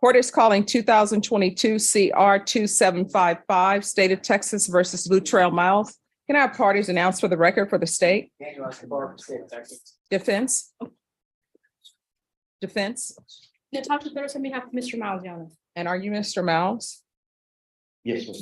Court is calling 2022 CR 2755, State of Texas versus Luttrell Miles. Can I have parties announced for the record for the state? Defense? Defense? Natasha Thurston on behalf of Mr. Miles, Your Honor. And are you Mr. Miles? Yes, ma'am.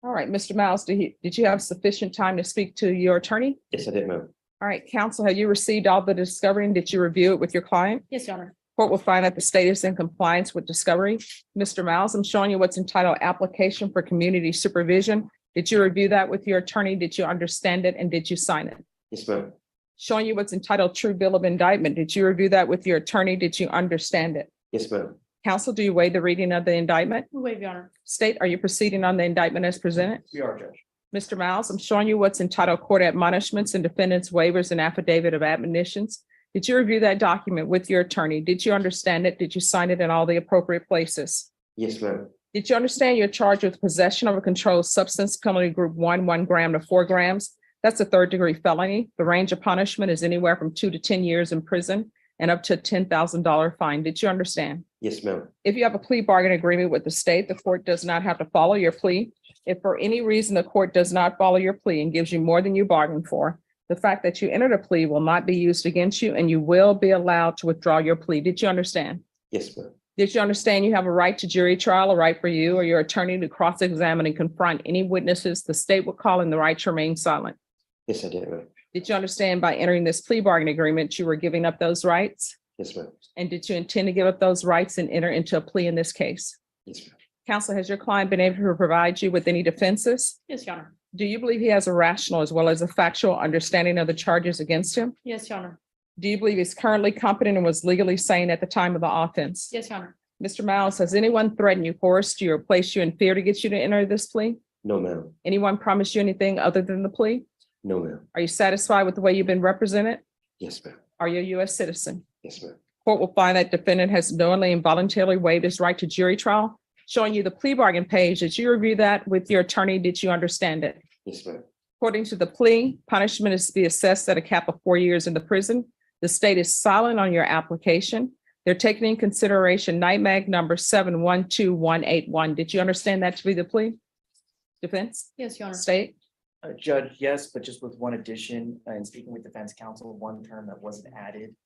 All right, Mr. Miles, did you have sufficient time to speak to your attorney? Yes, I did, ma'am. All right, counsel, have you received all the discovery and did you review it with your client? Yes, Your Honor. Court will find that the state is in compliance with discovery. Mr. Miles, I'm showing you what's entitled Application for Community Supervision. Did you review that with your attorney? Did you understand it and did you sign it? Yes, ma'am. Showing you what's entitled True Bill of Indictment. Did you review that with your attorney? Did you understand it? Yes, ma'am. Counsel, do you waive the reading of the indictment? We waive, Your Honor. State, are you proceeding on the indictment as presented? We are, Judge. Mr. Miles, I'm showing you what's entitled Court Admonishments and Defendants Waivers and Affidavit of Admonitions. Did you review that document with your attorney? Did you understand it? Did you sign it in all the appropriate places? Yes, ma'am. Did you understand you're charged with possession of a controlled substance, penalty group 1 gram to 4 grams? That's a third-degree felony. The range of punishment is anywhere from 2 to 10 years in prison and up to a $10,000 fine. Did you understand? Yes, ma'am. If you have a plea bargain agreement with the state, the court does not have to follow your plea. If for any reason the court does not follow your plea and gives you more than you bargained for, the fact that you entered a plea will not be used against you and you will be allowed to withdraw your plea. Did you understand? Yes, ma'am. Did you understand you have a right to jury trial, a right for you or your attorney to cross-examine and confront any witnesses the state would call in the right to remain silent? Yes, I did, ma'am. Did you understand by entering this plea bargain agreement, you were giving up those rights? Yes, ma'am. And did you intend to give up those rights and enter into a plea in this case? Yes, ma'am. Counsel, has your client been able to provide you with any defenses? Yes, Your Honor. Do you believe he has a rational as well as a factual understanding of the charges against him? Yes, Your Honor. Do you believe he's currently competent and was legally sane at the time of the offense? Yes, Your Honor. Mr. Miles, has anyone threatened you, coerced you, or placed you in fear to get you to enter this plea? No, ma'am. Anyone promised you anything other than the plea? No, ma'am. Are you satisfied with the way you've been represented? Yes, ma'am. Are you a U.S. citizen? Yes, ma'am. Court will find that defendant has knowingly and voluntarily waived his right to jury trial. Showing you the plea bargain page. Did you review that with your attorney? Did you understand it? Yes, ma'am. According to the plea, punishment is to be assessed at a cap of 4 years in the prison. The state is silent on your application. They're taking in consideration NIMAG number 712181. Did you understand that to be the plea? Defense? Yes, Your Honor. State? Judge, yes, but just with one addition, and speaking with defense counsel, one term that wasn't added.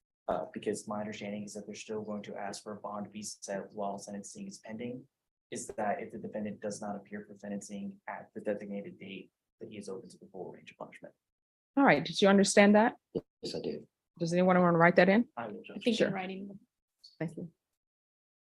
Because my understanding is that they're still going to ask for a bond to be set while sentencing is pending. Is that if the defendant does not appear for sentencing at the designated date, that he is open to the full range of punishment. All right. Did you understand that? Yes, I did. Does anyone want to write that in? I will, I Judge. think Sure. in writing. Thank you.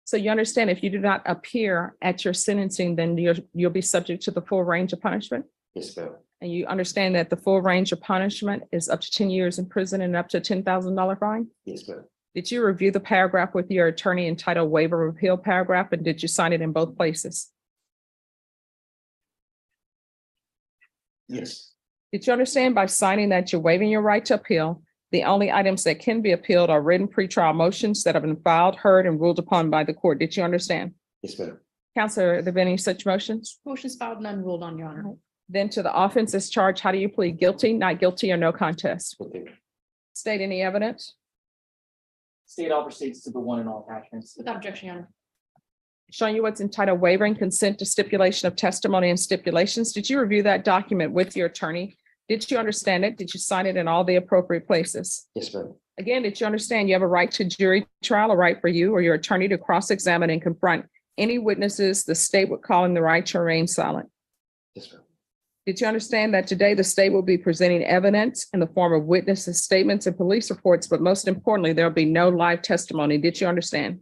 So you understand if you do not appear at your sentencing, then you'll be subject to the full range of punishment? Yes, ma'am. And you understand that the full range of punishment is up to 10 years in prison and up to a $10,000 fine? Yes, ma'am. Did you review the paragraph with your attorney entitled waiver of appeal paragraph, and did you sign it in both places? Yes. Did you understand by signing that you're waiving your right to appeal? The only items that can be appealed are written pretrial motions that have been filed, heard, and ruled upon by the court. Did you understand? Yes, ma'am. Counselor, are there been any such motions? Motion's filed, none ruled on, Your Honor. Then to the offenses charged, how do you plead? Guilty, not guilty, or no contest? Okay. State any evidence? State all proceeds to the one and all attachments. Without objection, Your Honor. Showing you what's entitled wavering consent to stipulation of testimony and stipulations. Did you review that document with your attorney? Did you understand it? Did you sign it in all the appropriate places? Yes, ma'am. Again, did you understand you have a right to jury trial, a right for you or your attorney to cross-examine and confront any witnesses the state would call in the right to remain silent? Yes, ma'am. Did you understand that today the state will be presenting evidence in the form of witnesses' statements and police reports, but most importantly, there'll be no live testimony? Did you understand?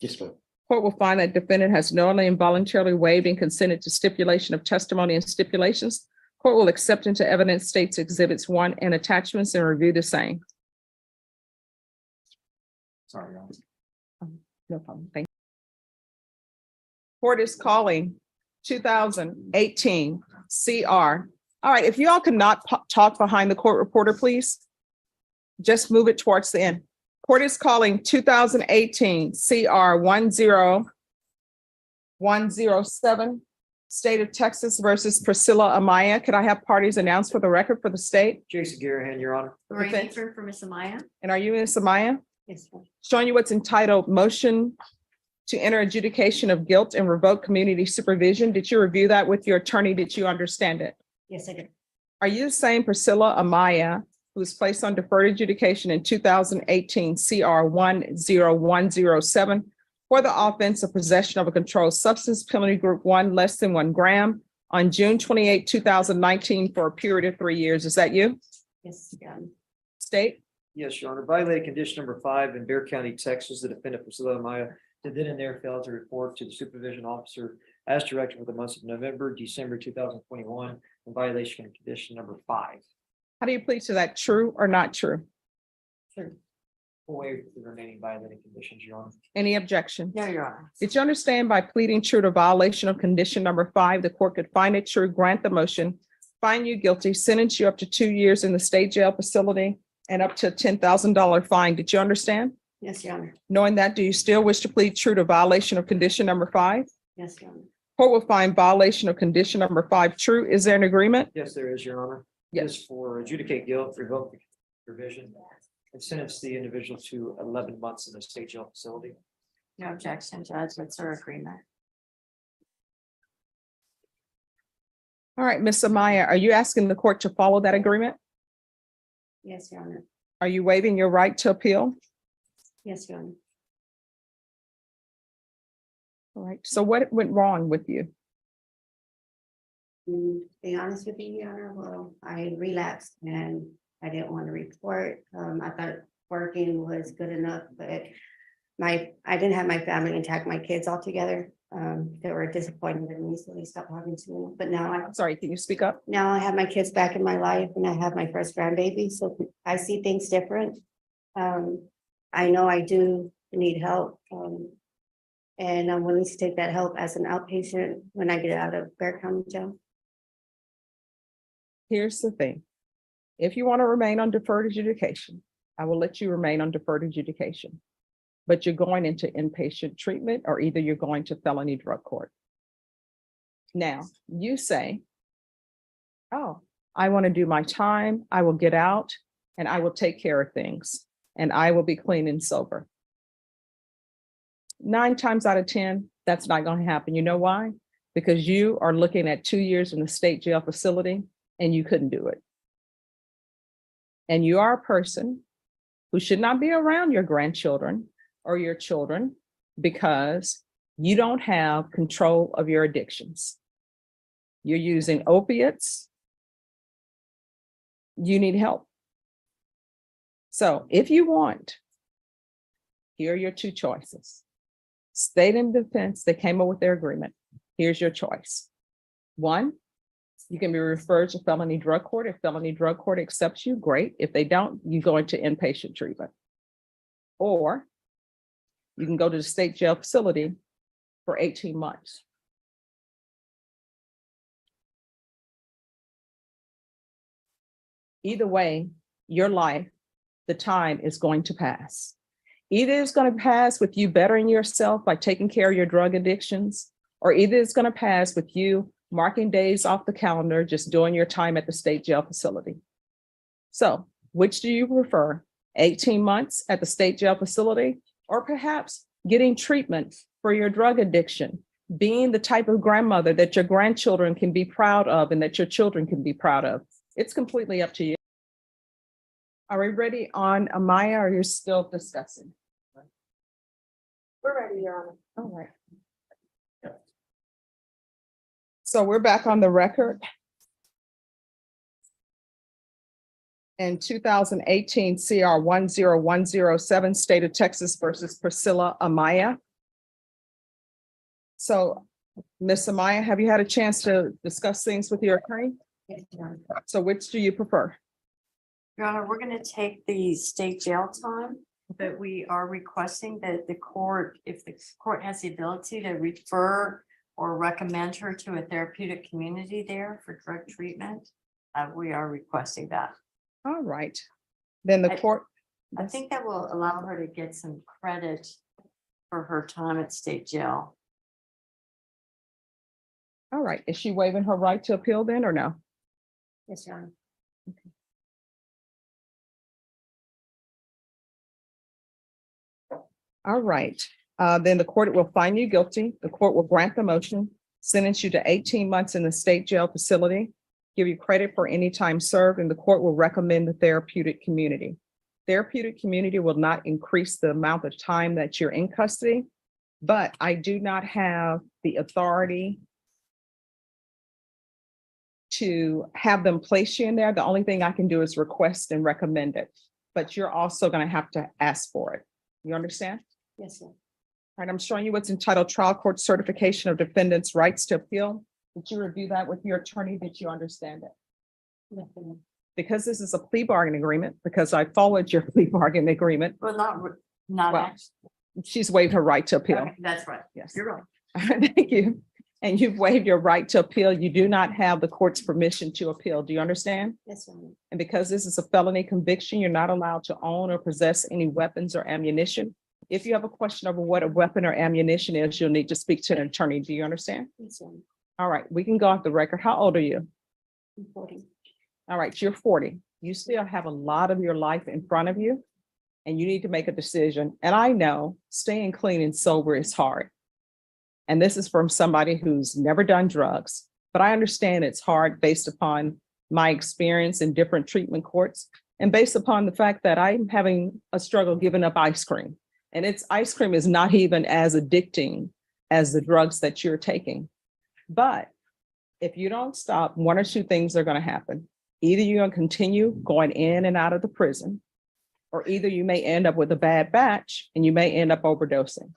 Yes, ma'am. Court will find that defendant has knowingly and voluntarily waived and consented to stipulation of testimony and stipulations. Court will accept into evidence states exhibits 1 and attachments and review the same. Sorry, Your Honor. No problem. Thank you. Court is calling 2018 CR. All right, if you all could not talk behind the court reporter, please. Just move it towards the end. Court is calling 2018 CR 10107, State of Texas versus Priscilla Amaya. Could I have parties announced for the record for the state? Jason Garahan, Your Honor. Lorraine Okay. Langford for Miss Amaya. And are you Ms. Amaya? Yes, sir. Showing you what's entitled motion to enter adjudication of guilt and revoke community supervision. Did you review that with your attorney? Did you understand it? Yes, I did. Are you the same Priscilla Amaya who was placed on deferred adjudication in 2018 CR 10107 for the offense of possession of a controlled substance, penalty group 1 less than 1 gram on June 28, 2019 for a period of 3 years? Is that you? Yes, Your Honor. State? Yes, Your Honor. Violated condition number 5 in Bear County, Texas. The defendant Priscilla Maya did then and there fail to report to the supervision officer as directed for the months of November, December 2021 in violation of condition number 5. How do you plead to that? True or not true? True. We'll waive the remaining violated conditions, Your Honor. Any objection? No, Your Honor. Did you understand by pleading true to violation of condition number 5, the court could find it true, grant the motion, find you guilty, sentence you up to 2 years in the state jail facility and up to a $10,000 fine? Did you understand? Yes, Your Honor. Knowing that, do you still wish to plead true to violation of condition number 5? Yes, Your Honor. Court will find violation of condition number 5 true. Is there an agreement? Yes, there is, Your Honor. Yes. Yes, for adjudicate guilt, revoke the provision, and sentence the individual to 11 months in the state jail facility. No objection, Judge. That's our agreement. All right, Ms. Amaya, are you asking the court to follow that agreement? Yes, Your Honor. Are you waiving your right to appeal? Yes, Your Honor. All right, so what went wrong with you? To be honest with you, Your Honor, well, I relapsed and I didn't want to report. I thought working was good enough, but I didn't have my family intact, my kids all together. They were disappointed in me, so they stopped talking to me. But I'm sorry, can you speak up? now I have my kids back in my life and I have my first grandbaby, so I see things different. I know I do need help. And I'm willing to take that help as an outpatient when I get out of Bear County Jail. Here's the thing. If you want to remain on deferred adjudication, I will let you remain on deferred adjudication. But you're going into inpatient treatment or either you're going to felony drug court. Now, you say, oh, I want to do my time, I will get out and I will take care of things and I will be clean and sober. 9 times out of 10, that's not going to happen. You know why? Because you are looking at 2 years in the state jail facility and you couldn't do it. And you are a person who should not be around your grandchildren or your children because you don't have control of your addictions. You're using opiates. You need help. So if you want, here are your 2 choices. State and defense, they came up with their agreement. Here's your choice. 1, you can be referred to felony drug court. If felony drug court accepts you, great. If they don't, you go into inpatient treatment. Or you can go to the state jail facility for 18 months. Either way, your life, the time is going to pass. Either it's going to pass with you bettering yourself by taking care of your drug addictions, or either it's going to pass with you marking days off the calendar, just doing your time at the state jail facility. So which do you prefer? 18 months at the state jail facility, or perhaps getting treatment for your drug addiction, being the type of grandmother that your grandchildren can be proud of and that your children can be proud of? It's completely up to you. Are we ready on Amaya, or you're still discussing? We're ready, Your Honor. All right. So we're back on the record. In 2018 CR 10107, State of Texas versus Priscilla Amaya. So, Ms. Amaya, have you had a chance to discuss things with your attorney? Yes, Your Honor. So which do you prefer? Your Honor, we're going to take the state jail time, but we are requesting that the court, if the court has the ability to refer or recommend her to a therapeutic community there for drug treatment, we are requesting that. All right, then the I- court. I think that will allow her to get some credit for her time at state jail. All right, is she waiving her right to appeal then or no? Yes, Your Honor. All right, Then the court will find you guilty. The court will grant the motion, sentence you to 18 months in the state jail facility, give you credit for any time served, and the court will recommend the therapeutic community. Therapeutic community will not increase the amount of time that you're in custody, but I do not have the authority to have them place you in there. The only thing I can do is request and recommend it, but you're also going to have to ask for it. You understand? Yes, sir. All right, I'm showing you what's entitled Trial Court Certification of Defendants' Rights to Appeal. Did you review that with your attorney? Did you understand it? Yes, sir. Because this is a plea bargain agreement, because I followed your plea bargain agreement, Well, not Well, actually. she's waived her right to appeal. Okay, that's right. Yes. You're right. Thank you. And you've waived your right to appeal. You do not have the court's permission to appeal. Do you understand? Yes, sir. And because this is a felony conviction, you're not allowed to own or possess any weapons or ammunition. If you have a question over what a weapon or ammunition is, you'll need to speak to an attorney. Do you understand? Yes, sir. All right, we can go off the record. How old are you? I'm 40. All right, you're 40. You still have a lot of your life in front of you, and you need to make a decision. And I know staying clean and sober is hard. And this is from somebody who's never done drugs, but I understand it's hard based upon my experience in different treatment courts and based upon the fact that I'm having a struggle giving up ice cream. And ice cream is not even as addicting as the drugs that you're taking. But if you don't stop, one or two things are going to happen. Either you're going to continue going in and out of the prison, or either you may end up with a bad batch and you may end up overdosing.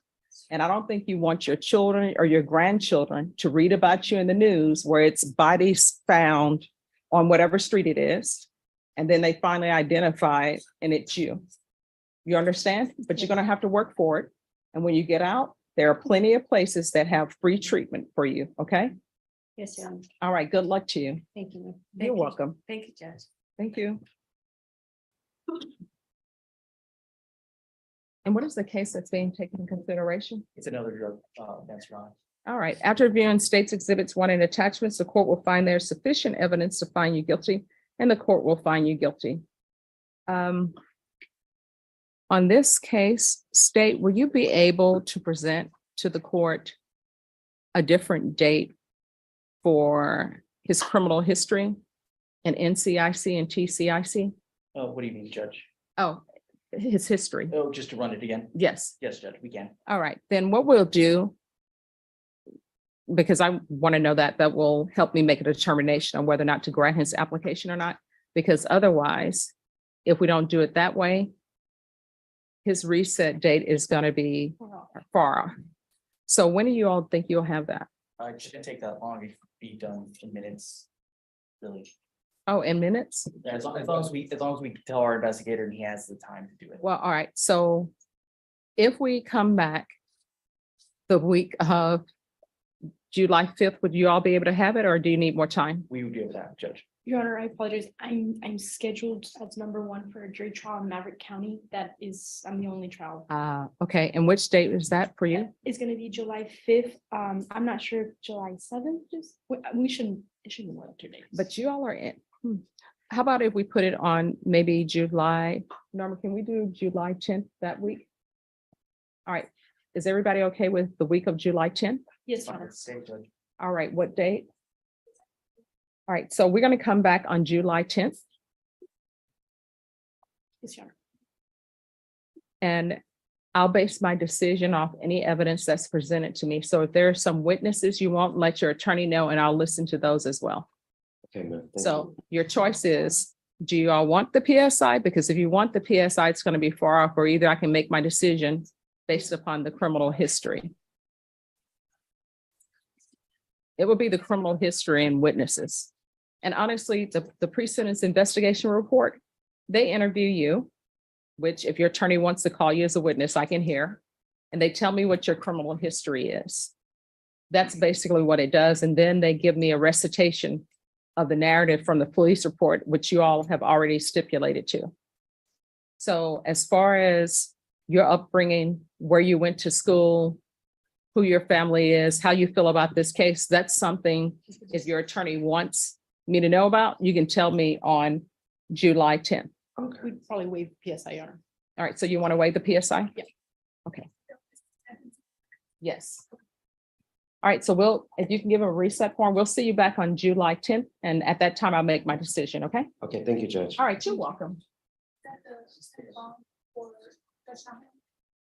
And I don't think you want your children or your grandchildren to read about you in the news where it's bodies found on whatever street it is. And then they finally identify it and it's you. You understand? But you're going to have to work for it. And when you get out, there are plenty of places that have free treatment for you. Okay. Yes, sir. All right. Good luck to you. Thank you. You're welcome. Thank you, Judge. Thank you. And what is the case that's being taken into consideration? It's another drug, that's right. All right. After reviewing states exhibits 1 and attachments, the court will find there's sufficient evidence to find you guilty, and the court will find you guilty. On this case, State, will you be able to present to the court a different date for his criminal history and NCIC and TCIC? What do you mean, Judge? Oh, his history. Oh, just to run it again? Yes. Yes, Judge, we can. All right. Then what we'll do, because I want to know that will help me make a determination on whether or not to grant his application or not, because otherwise, if we don't do it that way, his reset date is going to be far off. So when do you all think you'll have that? It shouldn't take that long. It'd be done in minutes. Really. Oh, in minutes? Yeah, as long as we tell our investigator and he has the time to do it. Well, all right. So if we come back the week of July 5th, would you all be able to have it, or do you need more time? We would be able to have, Judge. Your Honor, I apologize. I'm scheduled as number 1 for a jury trial in Maverick County. I'm the only trial. Okay. And which date is that for you? It's gonna be July 5th. I'm not sure if July 7th is, it shouldn't be more than 2 days. But you all are in. How about if we put it on maybe July, Norma, can we do July 10th that week? All right. Is everybody okay with the week of July 10th? Yes, Your Honor. Say, Judge. All right, what date? All right, so we're going to come back on July 10th. Yes, Your Honor. And I'll base my decision off any evidence that's presented to me. So if there are some witnesses you want, let your attorney know, and I'll listen to those as well. Okay, ma'am. Thank So you. your choice is, do you all want the PSI? Because if you want the PSI, it's going to be far off, or either I can make my decision based upon the criminal history. It will be the criminal history and witnesses. And honestly, the pre-sentence investigation report, they interview you, which if your attorney wants to call you as a witness, I can hear, and they tell me what your criminal history is. That's basically what it does. And then they give me a recitation of the narrative from the police report, which you all have already stipulated to. So as far as your upbringing, where you went to school, who your family is, how you feel about this case, that's something, if your attorney wants me to know about, you can tell me on July 10th. We'd probably waive PSI, Your Honor. All right, so you want to waive the PSI? Yeah. Okay. Yes. All right, so if you can give a reset form, we'll see you back on July 10th, and at that time I'll make my decision, okay? Okay, thank you, Judge. All right, you're welcome.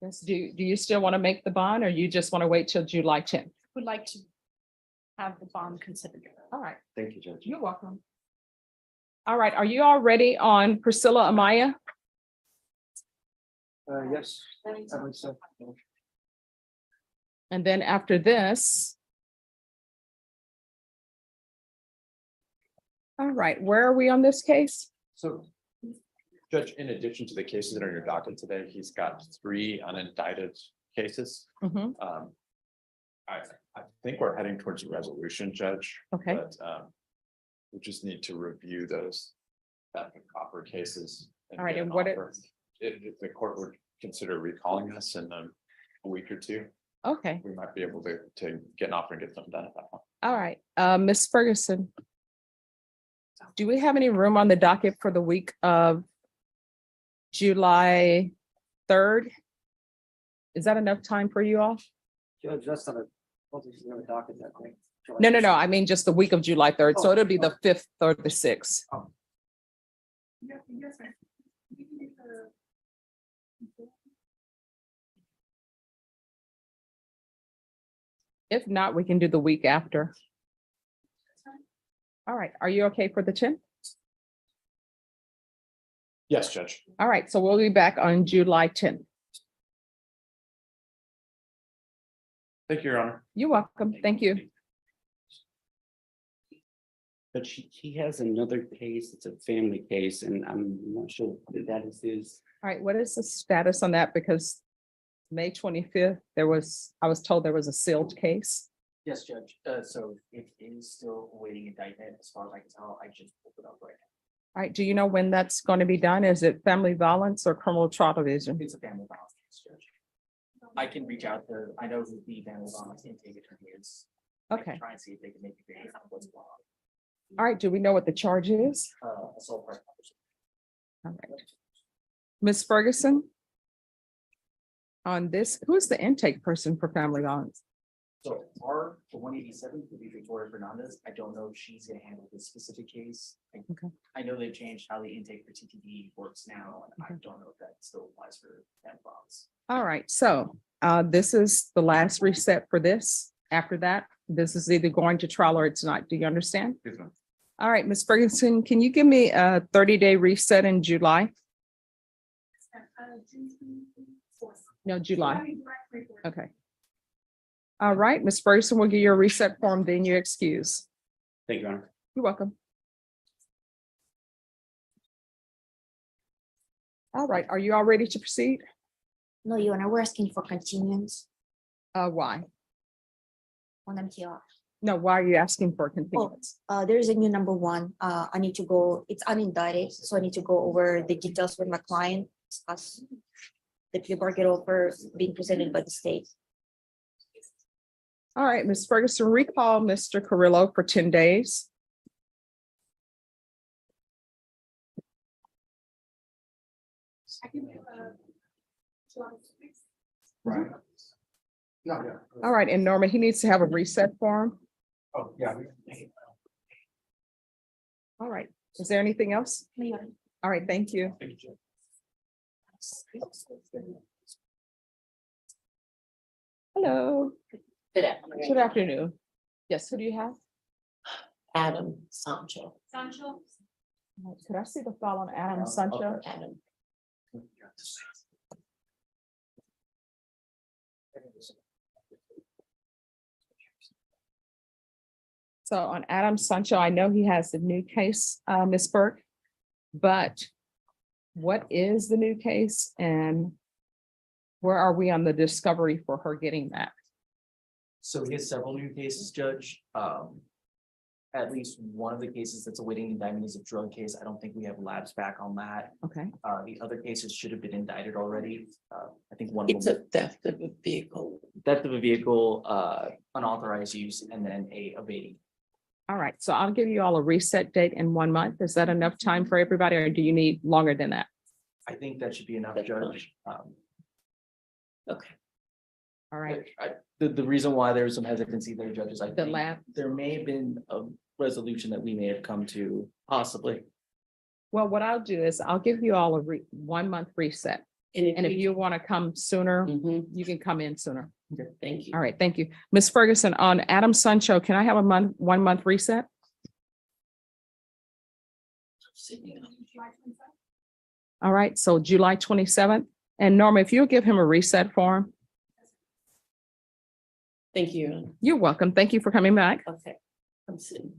Yes, do you still want to make the bond, or you just want to wait till July 10th? Would like to have the bond considered. All right, Thank you, Judge. you're welcome. All right, are you all ready on Priscilla Amaya? Yes. I believe so. And then after this. All right, where are we on this case? So, Judge, in addition to the cases that are in your docket today, he's got 3 unindicted cases. Mhm, I think we're heading towards a resolution, Judge. okay, But we just need to review those copper cases. All right, get and an what offer. If the court would consider recalling us in a week or 2, okay, we might be able to get an offer and get something done at that point. all right. Ms. Ferguson. Do we have any room on the docket for the week of July 3rd? Is that enough time for you all? Judge, that's not a, docket that quick. No, I mean just the week of July 3rd, so it'll be the 5th or the 6th. If not, we can do the week after. All right, are you okay for the 10th? Yes, Judge. All right, so we'll be back on July 10th. Thank you, Your Honor. You're welcome. Thank you. But he has another case, it's a family case, and I'm not sure what that is his. All right, what is the status on that? Because May 25th, I was told there was a sealed case. Yes, Judge. So it is still awaiting indictment as far as I can tell. I just pulled it up right now. All right, do you know when that's going to be done? Is it family violence or criminal trial division? It's a family violence case, Judge. I can reach out to, I know who the family violence intake attorney is. I can Okay, try and see if they can make a video of what's going on. all right, do we know what the charge is? Assault part. All right. Ms. Ferguson? On this, who's the intake person for family violence? So the 187 would be Victoria Fernandez. I don't know if she's gonna handle this specific case. Okay. I know they've changed how the intake for TTD works now, and I don't know if that still applies for that box. All right, so this is the last reset for this. After that, this is either going to trial or it's not. Do you understand? Yes, ma'am. All right, Ms. Ferguson, can you give me a 30-day reset in July? No, July. Okay. All right, Ms. Ferguson, we'll give you a reset form, then you excuse. Thank you, Your Honor. You're welcome. All right, are you all ready to proceed? No, Your Honor, we're asking for continuance Why? on MTR. No, why are you asking for continuance? There's a new number 1. I need to go, it's unindicted, so I need to go over the details with my client, discuss the plea bargain offer being presented by the state. All right, Ms. Ferguson, recall Mr. Carrillo for 10 days. Right. No, yeah. All right, and Norma, he needs to have a reset form. Oh, yeah. All right, is there anything else? No, Your Honor. All right, thank you. Thank you. Hello, Good afternoon. good afternoon. Yes, who do you have? Adam Sancho. Sancho? Could I see the file on Adam Sancho? Adam. So on Adam Sancho, I know he has a new case, Ms. Burke. But what is the new case and where are we on the discovery for her getting that? So he has several new cases, Judge. At least one of the cases that's awaiting indictment is a drug case. I don't think we have labs back on that. Okay, The other cases should have been indicted already. I think one of It's a them, theft of a vehicle. theft of a vehicle, unauthorized use, and then a evading. all right. So I'll give you all a reset date in 1 month. Is that enough time for everybody or do you need longer than that? I think that should be enough, That's fine. Judge. Okay. All right, The reason why there was some hesitancy there, judges, I the think lab. there may have been a resolution that we may have come to possibly. Well, what I'll do is I'll give you all a 1 month reset. And if you want to come sooner, Mhm, you can come in sooner. thank you. All right, thank you. Ms. Ferguson, on Adam Sancho, can I have a 1 month reset? All right, so July 27th. And Norma, if you'll give him a reset form, Thank you. you're welcome. Thank you for coming back. Okay, I'm sitting.